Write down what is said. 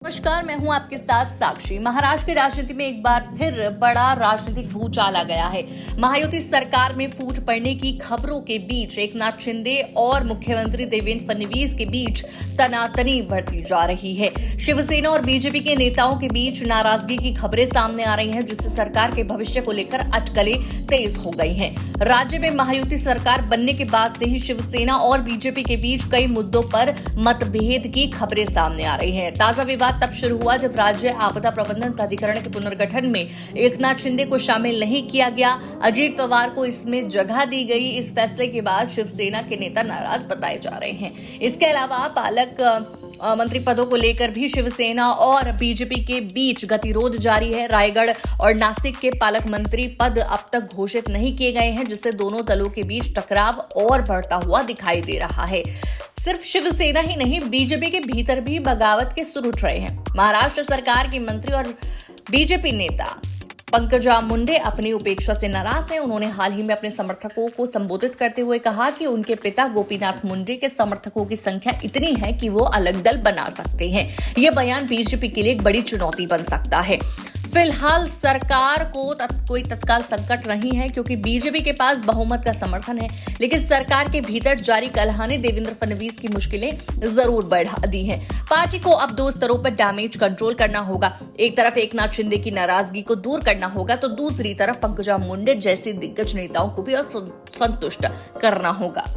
नमस्कार, मैं हूं आपके साथ साक्षी। महाराष्ट्र की राजनीति में एक बार फिर बड़ा राजनीतिक भूचाल आ गया है। महायुति सरकार में फूट पड़ने की खबरों के बीच एकनाथ शिंदे और मुख्यमंत्री देवेंद्र फडणवीस के बीच तनातनी बढ़ती जा रही है। शिवसेना और बीजेपी के नेताओं के बीच नाराजगी की खबरें सामने आ रही हैं, जिससे सरकार के भविष्य को लेकर अटकलें तेज हो गई हैं। राज्य में महायुति सरकार बनने के बाद से ही शिवसेना और बीजेपी के बीच कई मुद्दों पर मतभेद की खबरें सामने आ रही हैं। ताजा विवाद तब शुरू हुआ जब राज्य आपदा प्रबंधन प्राधिकरण के पुनर्गठन में एकनाथ शिंदे को शामिल नहीं किया गया। अजीत पवार को इसमें जगह दी गई। इस फैसले के बाद शिवसेना के नेता नाराज बताए जा रहे हैं। इसके अलावा पालक मंत्री पदों को लेकर भी शिवसेना और बीजेपी के बीच गतिरोध जारी है। रायगढ़ और नासिक के पालक मंत्री पद अब तक घोषित नहीं किए गए हैं, जिससे दोनों दलों के बीच टकराव और बढ़ता हुआ दिखाई दे रहा है। सिर्फ शिवसेना ही नहीं, बीजेपी के भीतर भी बगावत के सुर उठ रहे हैं। महाराष्ट्र सरकार के मंत्री और बीजेपी नेता पंकजा मुंडे अपनी उपेक्षा से नाराज हैं। उन्होंने हाल ही में अपने समर्थकों को संबोधित करते हुए कहा कि उनके पिता गोपीनाथ मुंडे के समर्थकों की संख्या इतनी है कि वो अलग दल बना सकते हैं। ये बयान बीजेपी के लिए एक बड़ी चुनौती बन सकता है। फिलहाल सरकार को कोई तत्काल संकट नहीं है, क्योंकि बीजेपी के पास बहुमत का समर्थन है, लेकिन सरकार के भीतर जारी कलह ने देवेंद्र फडणवीस की मुश्किलें जरूर बढ़ा दी हैं। पार्टी को अब दो स्तरों पर डैमेज कंट्रोल करना होगा। एक तरफ एकनाथ शिंदे की नाराजगी को दूर करना होगा, तो दूसरी तरफ पंकजा मुंडे जैसे दिग्गज नेताओं को भी असंतुष्ट करना होगा।